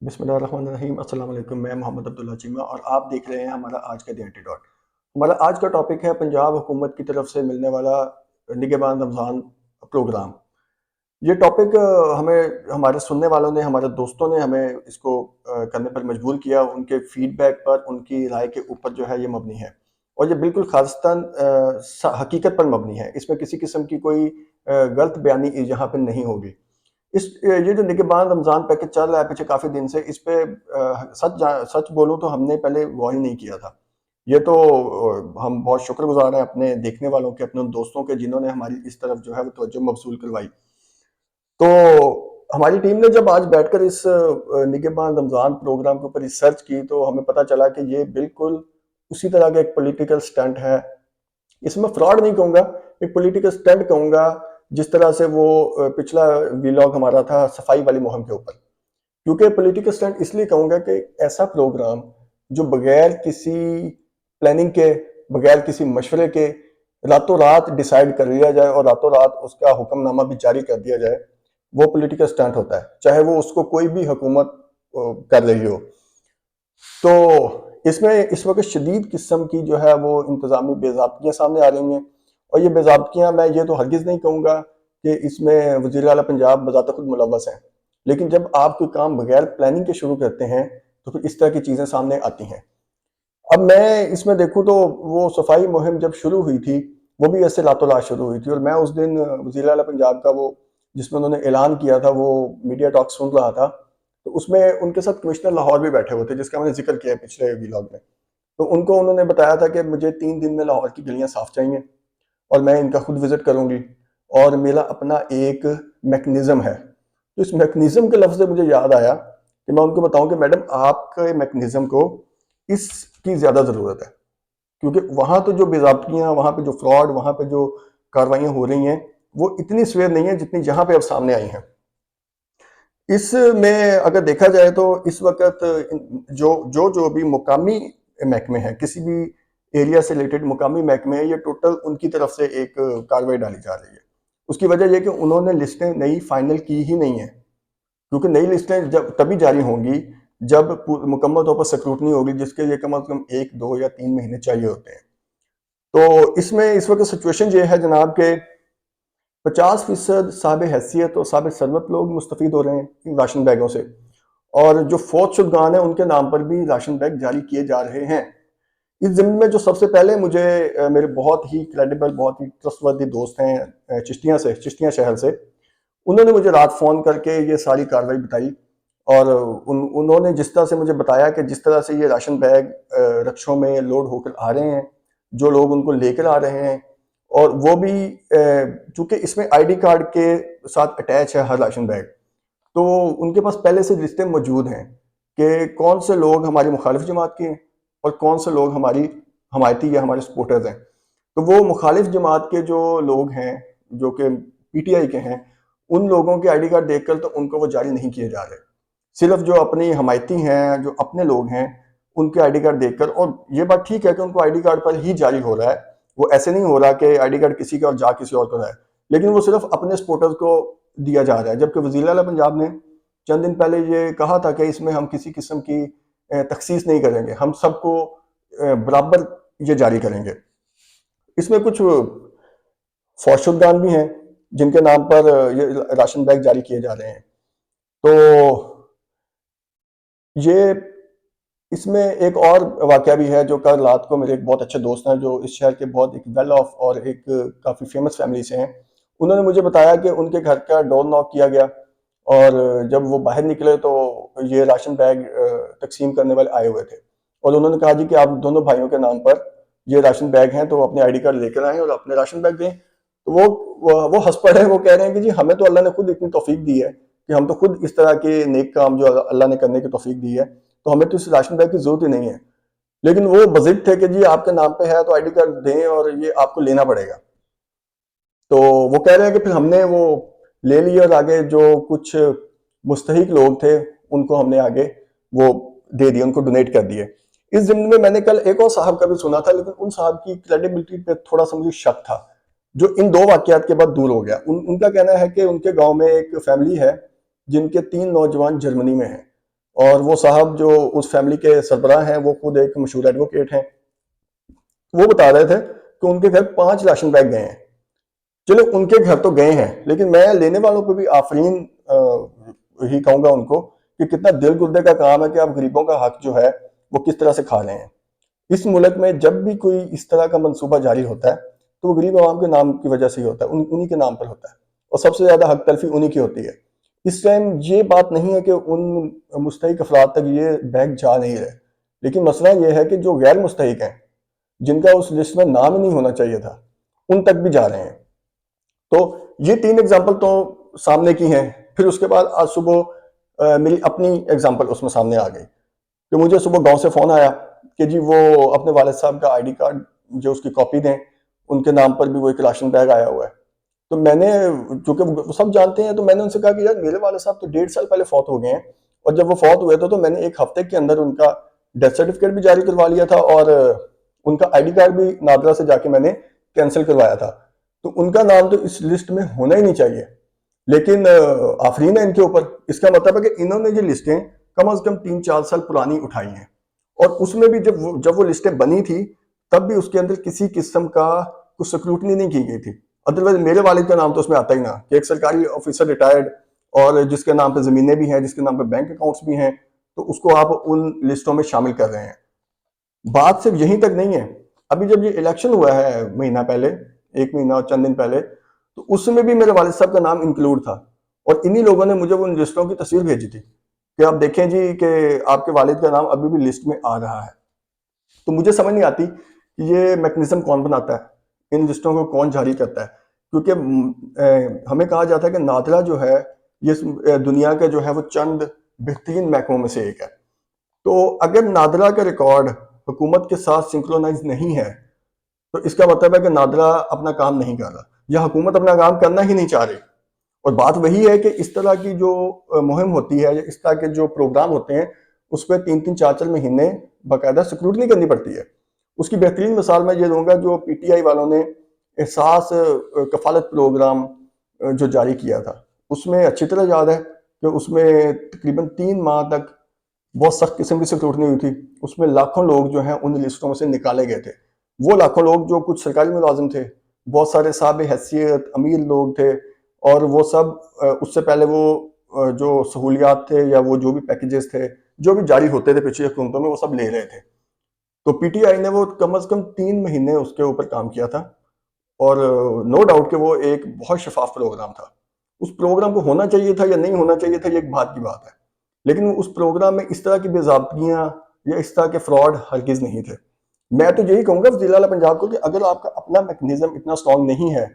بسم اللہ الرحمن الرحیم۔ السلام علیکم، میں محمد عبداللہ چیمہ اور آپ دیکھ رہے ہیں ہمارا آج کا دی اینٹی ڈاٹ۔ ہمارا آج کا ٹاپک ہے پنجاب حکومت کی طرف سے ملنے والا نگہبان رمضان پروگرام۔ یہ ٹاپک ہمیں ہمارے سننے والوں نے، ہمارے دوستوں نے ہمیں اس کو کرنے پر مجبور کیا، ان کے فیڈ بیک پر، ان کی رائے کے اوپر جو ہے یہ مبنی ہے، اور یہ بالکل خالصتاً حقیقت پر مبنی ہے۔ اس میں کسی قسم کی کوئی غلط بیانی یہاں پہ نہیں ہوگی۔ یہ جو نگہبان رمضان پیکج چل رہا ہے پچھلے کافی دن سے، اس پہ سچ بولوں تو ہم نے پہلے غور ہی نہیں کیا تھا۔ یہ تو ہم بہت شکر گزار ہیں اپنے دیکھنے والوں کے، اپنے ان دوستوں کے جنہوں نے ہماری اس طرف جو ہے وہ توجہ مبذول کروائی۔ تو ہماری ٹیم نے جب آج بیٹھ کر اس نگہبان رمضان پروگرام کے اوپر ریسرچ کی تو ہمیں پتہ چلا کہ یہ بالکل اسی طرح کا ایک پولیٹیکل سٹنٹ ہے۔ اس میں فراڈ نہیں کہوں گا، ایک پولیٹیکل سٹنٹ کہوں گا، جس طرح سے وہ پچھلا ویلاگ ہمارا تھا صفائی والی مہم کے اوپر۔ کیونکہ پولیٹیکل سٹنٹ اس لیے کہوں گا کہ ایسا پروگرام جو بغیر کسی پلاننگ کے، بغیر کسی مشورے کے راتوں رات ڈیسائیڈ کر لیا جائے اور راتوں رات اس کا حکم نامہ بھی جاری کر دیا جائے، وہ پولیٹیکل سٹنٹ ہوتا ہے، چاہے وہ اس کو کوئی بھی حکومت کر رہی ہو۔ تو اس میں اس وقت شدید قسم کی جو ہے وہ انتظامی بے ضابطگیاں سامنے آ رہی ہیں، اور یہ بے ضابطگیاں میں یہ تو ہرگز نہیں کہوں گا کہ اس میں وزیر اعلیٰ پنجاب بذات خود ملوث ہیں، لیکن جب آپ کوئی کام بغیر پلاننگ کے شروع کرتے ہیں تو پھر اس طرح کی چیزیں سامنے آتی ہیں۔ اب میں اس میں دیکھوں تو وہ صفائی مہم جب شروع ہوئی تھی وہ بھی ایسے لاتوں لات شروع ہوئی تھی، اور میں اس دن وزیر اعلیٰ پنجاب کا وہ جس میں انہوں نے اعلان کیا تھا وہ میڈیا ٹاک سن رہا تھا، تو اس میں ان کے ساتھ کمشنر لاہور بھی بیٹھے ہوئے تھے، جس کا میں نے ذکر کیا ہے پچھلے ویلاگ میں۔ تو ان کو انہوں نے بتایا تھا کہ مجھے 3 دن میں لاہور کی گلیاں صاف چاہیے، اور میں ان کا خود وزٹ کروں گی، اور میرا اپنا ایک میکنزم ہے۔ تو اس میکنزم کے لفظ سے مجھے یاد آیا کہ میں ان کو بتاؤں کہ میڈم آپ کے میکنزم کو اس کی زیادہ ضرورت ہے، کیونکہ وہاں تو جو بے ضابطگیاں، وہاں پہ جو فراڈ، وہاں پہ جو کاروائیاں ہو رہی ہیں وہ اتنی سویر نہیں ہیں جتنی یہاں پہ اب سامنے آئی ہیں۔ اس میں اگر دیکھا جائے تو اس وقت جو بھی مقامی محکمے ہیں، کسی بھی ایریا سے ریلیٹڈ مقامی محکمے ہیں، یہ ٹوٹل ان کی طرف سے ایک کارروائی ڈالی جا رہی ہے۔ اس کی وجہ یہ کہ انہوں نے لسٹیں نئی فائنل کی ہی نہیں ہیں، کیونکہ نئی لسٹیں جب تبھی جاری ہوں گی جب مکمل طور پر سکروٹنی ہوگی، جس کے لیے کم از کم 1، 2 یا 3 مہینے چاہیے ہوتے ہیں۔ تو اس میں اس وقت سچویشن یہ ہے جناب کہ 50% صاحب حیثیت اور صاحب ثروت لوگ مستفید ہو رہے ہیں ان راشن بیگوں سے، اور جو فوت شدگان ہیں ان کے نام پر بھی راشن بیگ جاری کیے جا رہے ہیں۔ اس ضمن میں جو سب سے پہلے مجھے میرے بہت ہی کریڈیبل، بہت ہی ٹرسٹ دوست ہیں چشتیاں شہر سے، انہوں نے مجھے رات فون کر کے یہ ساری کارروائی بتائی، اور انہوں نے جس طرح سے مجھے بتایا کہ جس طرح سے یہ راشن بیگ رکشوں میں لوڈ ہو کر آ رہے ہیں، جو لوگ ان کو لے کر آ رہے ہیں، اور وہ بھی چونکہ اس میں آئی ڈی کارڈ کے ساتھ اٹیچ ہے ہر راشن بیگ، تو ان کے پاس پہلے سے لسٹیں موجود ہیں کہ کون سے لوگ ہماری مخالف جماعت کے ہیں اور کون سے لوگ ہماری حمایتی یا ہمارے سپورٹرز ہیں۔ تو وہ مخالف جماعت کے جو لوگ ہیں، جو کہ پی ٹی آئی کے ہیں، ان لوگوں کے آئی ڈی کارڈ دیکھ کر تو ان کو وہ جاری نہیں کیے جا رہے، صرف جو اپنی حمایتی ہیں، جو اپنے لوگ ہیں، ان کے آئی ڈی کارڈ دیکھ کر، اور یہ بات ٹھیک ہے کہ ان کو آئی ڈی کارڈ پر ہی جاری ہو رہا ہے، وہ ایسے نہیں ہو رہا کہ آئی ڈی کارڈ کسی کا اور جا کسی اور کو رہا ہے، لیکن وہ صرف اپنے سپورٹرز کو دیا جا رہا ہے، جبکہ وزیر اعلیٰ پنجاب نے چند دن پہلے یہ کہا تھا کہ اس میں ہم کسی قسم کی تخصیص نہیں کریں گے، ہم سب کو برابر یہ جاری کریں گے۔ اس میں کچھ فوت شدگان بھی ہیں جن کے نام پر یہ راشن بیگ جاری کیے جا رہے ہیں۔ تو یہ اس میں ایک اور واقعہ بھی ہے جو کل رات کو میرے ایک بہت اچھے دوست ہیں جو اس شہر کے بہت ایک ویل آف اور ایک کافی فیمس فیملی سے ہیں، انہوں نے مجھے بتایا کہ ان کے گھر کا ڈور ناک کیا گیا، اور جب وہ باہر نکلے تو یہ راشن بیگ تقسیم کرنے والے آئے ہوئے تھے، اور انہوں نے کہا جی کہ آپ دونوں بھائیوں کے نام پر یہ راشن بیگ ہیں تو اپنے آئی ڈی کارڈ لے کر آئیں اور اپنے راشن بیگ دیں۔ تو وہ ہنس پڑے، وہ کہہ رہے ہیں کہ جی ہمیں تو اللہ نے خود اتنی توفیق دی ہے کہ ہم تو خود اس طرح کے نیک کام جو اللہ نے کرنے کی توفیق دی ہے، تو ہمیں تو اس راشن بیگ کی ضرورت ہی نہیں ہے، لیکن وہ بضد تھے کہ جی آپ کے نام پہ ہے تو آئی ڈی کارڈ دیں اور یہ آپ کو لینا پڑے گا۔ تو وہ کہہ رہے ہیں کہ پھر ہم نے وہ لے لیے، اور آگے جو کچھ مستحق لوگ تھے ان کو ہم نے آگے وہ دے دیے، ان کو ڈونیٹ کر دیے۔ اس ضمن میں نے کل ایک اور صاحب کا بھی سنا تھا، لیکن ان صاحب کی کریڈیبلٹی پہ تھوڑا سا مجھے شک تھا، جو ان 2 واقعات کے بعد دور ہو گیا۔ ان کا کہنا ہے کہ ان کے گاؤں میں ایک فیملی ہے جن کے 3 نوجوان جرمنی میں ہیں، اور وہ صاحب جو اس فیملی کے سربراہ ہیں وہ خود ایک مشہور ایڈوکیٹ ہیں، وہ بتا رہے تھے کہ ان کے گھر 5 راشن بیگ گئے ہیں. چلو ان کے گھر تو گئے ہیں، لیکن میں لینے والوں کو بھی آفرین ہی کہوں گا ان کو کہ کتنا دل گردے کا کام ہے کہ آپ غریبوں کا حق جو ہے وہ کس طرح سے کھا رہے ہیں. اس ملک میں جب بھی کوئی اس طرح کا منصوبہ جاری ہوتا ہے تو وہ غریب عوام کے نام کی وجہ سے ہی ہوتا ہے، انہی کے نام پر ہوتا ہے، اور سب سے زیادہ حق تلفی انہی کی ہوتی ہے. اس ٹائم یہ بات نہیں ہے کہ ان مستحق افراد تک یہ بیگ جا نہیں رہے، لیکن مسئلہ یہ ہے کہ جو غیر مستحق ہیں، جن کا اس لسٹ میں نام ہی نہیں ہونا چاہیے تھا، ان تک بھی جا رہے ہیں. تو یہ 3 ایگزامپل تو سامنے کی ہیں. پھر اس کے بعد آج صبح میری اپنی ایگزامپل اس میں سامنے آ گئی کہ مجھے صبح گاؤں سے فون آیا کہ جی وہ اپنے والد صاحب کا آئی ڈی کارڈ جو اس کی کاپی دیں، ان کے نام پر بھی وہ ایک راشن بیگ آیا ہوا ہے. تو میں نے، چونکہ وہ سب جانتے ہیں، تو میں نے ان سے کہا کہ یار میرے والد صاحب تو 1.5 سال پہلے فوت ہو گئے ہیں، اور جب وہ فوت ہوئے تھے تو میں نے 1 ہفتے کے اندر ان کا ڈیتھ سرٹیفکیٹ بھی جاری کروا لیا تھا، اور ان کا آئی ڈی کارڈ بھی نادرا سے جا کے میں نے کینسل کروایا تھا. تو ان کا نام تو اس لسٹ میں ہونا ہی نہیں چاہیے، لیکن آفرین ہے ان کے اوپر. اس کا مطلب ہے کہ انہوں نے یہ لسٹیں کم از کم 3-4 سال پرانی اٹھائی ہیں، اور اس میں بھی جب وہ لسٹیں بنی تھی تب بھی اس کے اندر کسی قسم کا کچھ سکروٹنی نہیں کی گئی تھی. ادروائز میرے والد کا نام تو اس میں آتا ہی نہ کہ ایک سرکاری آفیسر ریٹائرڈ اور جس کے نام پہ زمینیں بھی ہیں، جس کے نام پہ بینک اکاؤنٹس بھی ہیں، تو اس کو آپ ان لسٹوں میں شامل کر رہے ہیں. بات صرف یہیں تک نہیں ہے. ابھی جب یہ الیکشن ہوا ہے مہینہ پہلے، 1 مہینہ اور چند دن پہلے، تو اس میں بھی میرے والد صاحب کا نام انکلوڈ تھا، اور انہی لوگوں نے مجھے ان لسٹوں کی تصویر بھیجی تھی کہ آپ دیکھیں جی کہ آپ کے والد کا نام ابھی بھی لسٹ میں آ رہا ہے. تو مجھے سمجھ نہیں آتی کہ یہ میکنزم کون بناتا ہے، ان لسٹوں کو کون جاری کرتا ہے. کیونکہ ہمیں کہا جاتا ہے کہ نادرا جو ہے یہ دنیا کا جو ہے وہ چند بہترین محکموں میں سے ایک ہے. تو اگر نادرا کا ریکارڈ حکومت کے ساتھ سنکرونائز نہیں ہے تو اس کا مطلب ہے کہ نادرا اپنا کام نہیں کر رہا، یا حکومت اپنا کام کرنا ہی نہیں چاہ رہی. اور بات وہی ہے کہ اس طرح کی جو مہم ہوتی ہے، یا اس طرح کے جو پروگرام ہوتے ہیں، اس پہ 3-3 4-4 مہینے باقاعدہ سکروٹنی کرنی پڑتی ہے. اس کی بہترین مثال میں یہ دوں گا، جو پی ٹی آئی والوں نے احساس کفالت پروگرام جو جاری کیا تھا، اس میں اچھی طرح یاد ہے کہ اس میں تقریباً 3 ماہ تک بہت سخت قسم کی سکروٹنی ہوئی تھی. اس میں لاکھوں لوگ جو ہیں ان لسٹوں میں سے نکالے گئے تھے. وہ لاکھوں لوگ جو کچھ سرکاری ملازم تھے، بہت سارے صاحب حیثیت امیر لوگ تھے، اور وہ سب اس سے پہلے وہ جو سہولیات تھے یا وہ جو بھی پیکیجز تھے جو بھی جاری ہوتے تھے پچھلی حکومتوں میں، وہ سب لے رہے تھے. تو پی ٹی آئی نے وہ کم از کم 3 مہینے اس کے اوپر کام کیا تھا، اور نو ڈاؤٹ کہ وہ ایک بہت شفاف پروگرام تھا. اس پروگرام کو ہونا چاہیے تھا یا نہیں ہونا چاہیے تھا، یہ ایک بات کی بات ہے، لیکن اس پروگرام میں اس طرح کی بے ضابطگیاں یا اس طرح کے فراڈ ہرگز نہیں تھے. میں تو یہی کہوں گا وزیر اعلیٰ پنجاب کو کہ اگر آپ کا اپنا میکنزم اتنا سٹرونگ نہیں ہے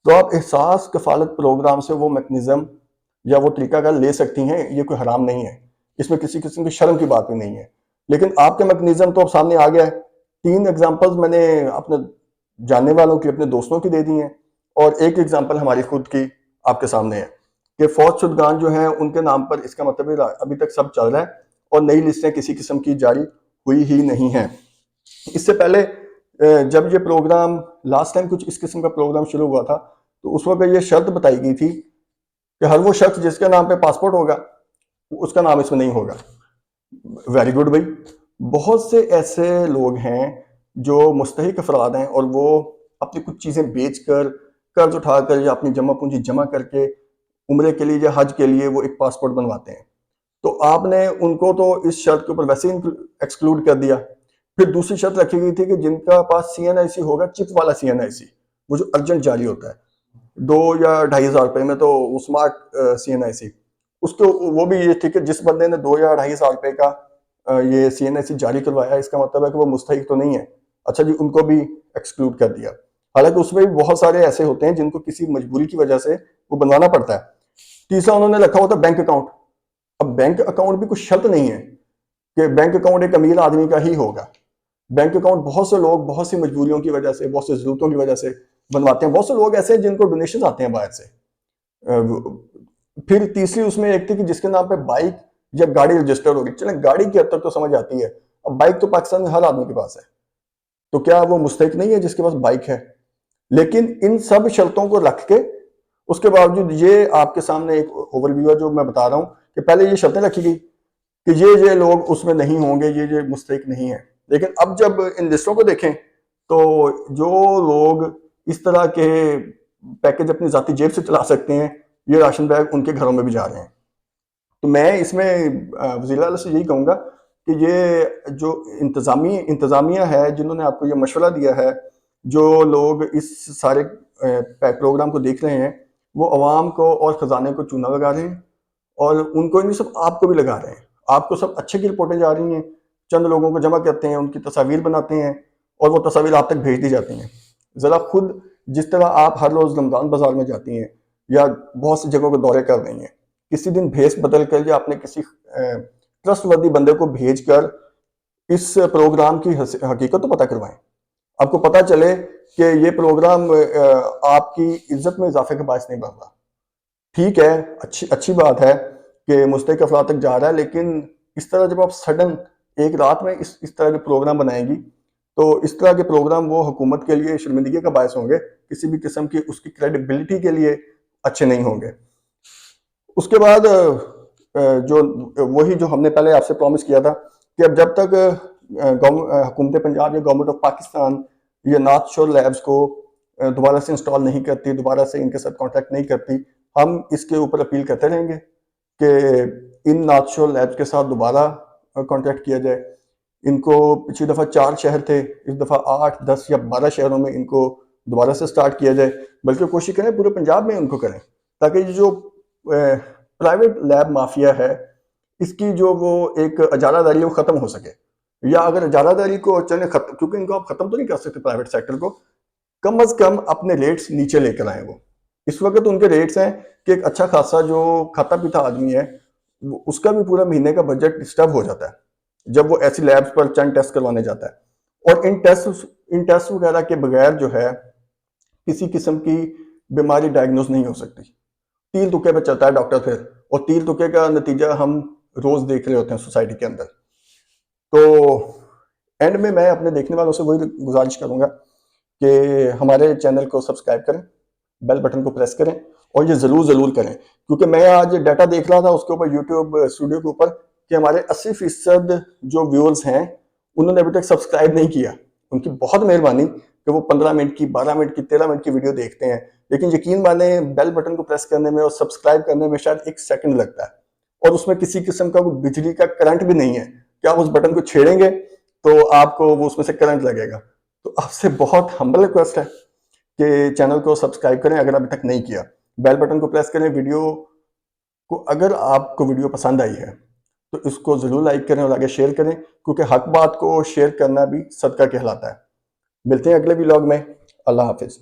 تو آپ احساس کفالت پروگرام سے وہ میکنزم یا وہ طریقہ کار لے سکتی ہیں. یہ کوئی حرام نہیں ہے، اس میں کسی قسم کی شرم کی بات بھی نہیں ہے. لیکن آپ کے میکنزم تو اب سامنے آ گیا ہے. 3 ایگزامپلز میں نے اپنے جاننے والوں کی، اپنے دوستوں کی دے دی ہیں، اور ایک ایگزامپل ہماری خود کی آپ کے سامنے ہے کہ فوج شدگان جو ہیں ان کے نام پر اس کا مطلب ابھی تک سب چل رہا ہے، اور نئی لسٹیں کسی قسم کی جاری ہوئی ہی نہیں ہیں. اس سے پہلے جب یہ پروگرام لاسٹ ٹائم کچھ اس قسم کا پروگرام شروع ہوا تھا تو اس وقت یہ شرط بتائی گئی تھی کہ ہر وہ شخص جس کے نام پہ پاسپورٹ ہوگا اس کا نام اس میں نہیں ہوگا. ویری گڈ بھائی. بہت سے ایسے لوگ ہیں جو مستحق افراد ہیں، اور وہ اپنی کچھ چیزیں بیچ کر، قرض اٹھا کر، یا اپنی جمع پونجی جمع کر کے عمرے کے لیے یا حج کے لیے وہ ایک پاسپورٹ بنواتے ہیں. تو آپ نے ان کو تو اس شرط کے اوپر ویسے ہی ایکسکلوڈ کر دیا. پھر دوسری شرط رکھی گئی تھی کہ جن کا پاس سی این آئی سی ہوگا، چپ والا سی این آئی سی، وہ جو ارجنٹ جاری ہوتا ہے 2 یا 2,500 روپے میں، تو اسمارٹ سی این آئی سی، اس کو وہ بھی یہ تھی کہ جس بندے نے 2 یا 2,500 روپے کا یہ سی این آئی سی جاری کروایا، اس کا مطلب ہے کہ وہ مستحق تو نہیں ہے. اچھا جی، ان کو بھی ایکسکلوڈ کر دیا. حالانکہ اس میں بھی بہت سارے ایسے ہوتے ہیں جن کو کسی مجبوری کی وجہ سے وہ بنوانا پڑتا ہے. تیسرا انہوں نے رکھا ہوتا بینک اکاؤنٹ. اب بینک اکاؤنٹ بھی کچھ شرط نہیں ہے کہ بینک اکاؤنٹ ایک امیر آدمی کا ہی ہوگا. بینک اکاؤنٹ بہت سے لوگ بہت سی مجبوریوں کی وجہ سے، بہت سی ضرورتوں کی وجہ سے بنواتے ہیں. بہت سے لوگ ایسے ہیں جن کو ڈونیشن آتے ہیں باہر سے. پھر تیسری اس میں ایک تھی کہ جس کے نام پہ بائک یا گاڑی رجسٹر ہوگی. چلیں گاڑی کی حد تک تو سمجھ آتی ہے، اب بائک تو پاکستان میں ہر آدمی کے پاس ہے، تو کیا وہ مستحق نہیں ہے جس کے پاس بائک ہے؟ لیکن ان سب شرطوں کو رکھ کے اس کے باوجود یہ آپ کے سامنے ایک اوور ویو ہے جو میں بتا رہا ہوں کہ پہلے یہ شرطیں رکھی گئی کہ یہ لوگ اس میں نہیں ہوں گے، یہ مستحق نہیں ہے. لیکن اب جب ان لسٹوں کو دیکھیں تو جو لوگ اس طرح کے پیکج اپنی ذاتی جیب سے چلا سکتے ہیں، یہ راشن بیگ ان کے گھروں میں بھی جا رہے ہیں. تو میں اس میں وزیر اعلیٰ سے یہی کہوں گا کہ یہ جو انتظامیہ ہے جنہوں نے آپ کو یہ مشورہ دیا ہے، جو لوگ اس سارے پروگرام کو دیکھ رہے ہیں، وہ عوام کو اور خزانے کو چونا لگا رہے ہیں، اور ان کو نہیں سب آپ کو بھی لگا رہے ہیں. آپ کو سب اچھے کی رپورٹیں جا رہی ہیں، چند لوگوں کو جمع کرتے ہیں، ان کی تصاویر بناتے ہیں اور وہ تصاویر آپ تک بھیج دی جاتی ہیں. ذرا خود جس طرح آپ ہر روز رمضان بازار میں جاتی ہیں یا بہت سی جگہوں کے دورے کر رہی ہیں، کسی دن بھیس بدل کر یا اپنے کسی ٹرسٹ وردی بندے کو بھیج کر اس پروگرام کی حقیقت تو پتہ کروائیں. آپ کو پتہ چلے کہ یہ پروگرام آپ کی عزت میں اضافے کا باعث نہیں بن رہا. ٹھیک ہے، اچھی بات ہے کہ مستحق افراد تک جا رہا ہے، لیکن اس طرح جب آپ سڈن ایک رات میں اس طرح کے پروگرام بنائیں گی تو اس طرح کے پروگرام وہ حکومت کے لیے شرمندگی کا باعث ہوں گے، کسی بھی قسم کی اس کی کریڈیبلٹی کے لیے اچھے نہیں ہوں گے. اس کے بعد جو وہی جو ہم نے پہلے آپ سے پرومس کیا تھا کہ اب جب تک حکومت پنجاب یا گورنمنٹ آف پاکستان یہ نارتھ شور لیبز کو دوبارہ سے انسٹال نہیں کرتی، دوبارہ سے ان کے ساتھ کانٹیکٹ نہیں کرتی، ہم اس کے اوپر اپیل کرتے رہیں گے کہ ان نارتھ شور لیبز کے ساتھ دوبارہ کانٹیکٹ کیا جائے. ان کو پچھلی دفعہ 4 شہر تھے، اس دفعہ 8 10 یا 12 شہروں میں ان کو دوبارہ سے سٹارٹ کیا جائے، بلکہ کوشش کریں پورے پنجاب میں ان کو کریں، تاکہ یہ جو پرائیویٹ لیب مافیا ہے اس کی جو وہ ایک اجارہ داری ہے وہ ختم ہو سکے. یا اگر اجارہ داری کو چلیں کیونکہ ان کو آپ ختم تو نہیں کر سکتے پرائیویٹ سیکٹر کو، کم از کم اپنے ریٹس نیچے لے کر آئیں. وہ اس وقت ان کے ریٹس ہیں کہ ایک اچھا خاصا جو کھاتا پیتا آدمی ہے اس کا بھی پورا مہینے کا بجٹ ڈسٹرب ہو جاتا ہے جب وہ ایسی لیبز پر چند ٹیسٹ کروانے جاتا ہے. اور ان ٹیسٹ وغیرہ کے بغیر جو ہے کسی قسم کی بیماری ڈائگنوز نہیں ہو سکتی. تیل تکے پہ چلتا ہے ڈاکٹر پھر، اور تیل تکے کا نتیجہ ہم روز دیکھ رہے ہوتے ہیں سوسائٹی کے اندر. تو اینڈ میں اپنے دیکھنے والوں سے وہی گزارش کروں گا کہ ہمارے چینل کو سبسکرائب کریں، بیل بٹن کو پریس کریں، اور یہ ضرور کریں، کیونکہ میں آج ڈیٹا دیکھ رہا تھا اس کے اوپر یوٹیوب اسٹوڈیو کے اوپر کہ ہمارے 80% جو ویورز ہیں انہوں نے ابھی تک سبسکرائب نہیں کیا. ان کی بہت مہربانی کہ وہ 15 منٹ کی، 12 منٹ کی، 13 منٹ کی ویڈیو دیکھتے ہیں، لیکن یقین مانیں بیل بٹن کو پریس کرنے میں اور سبسکرائب کرنے میں شاید 1 سیکنڈ لگتا ہے، اور اس میں کسی قسم کا کوئی بجلی کا کرنٹ بھی نہیں ہے کہ آپ اس بٹن کو چھیڑیں گے تو آپ کو وہ اس میں سے کرنٹ لگے گا. تو آپ سے بہت ہمبل ریکویسٹ ہے کہ چینل کو سبسکرائب کریں اگر ابھی تک نہیں کیا، بیل بٹن کو پریس کریں. ویڈیو کو اگر آپ کو ویڈیو پسند آئی ہے تو اس کو ضرور لائک کریں اور آگے شیئر کریں، کیونکہ حق بات کو شیئر کرنا بھی صدقہ کہلاتا ہے. ملتے ہیں اگلے ولاگ میں. اللہ حافظ.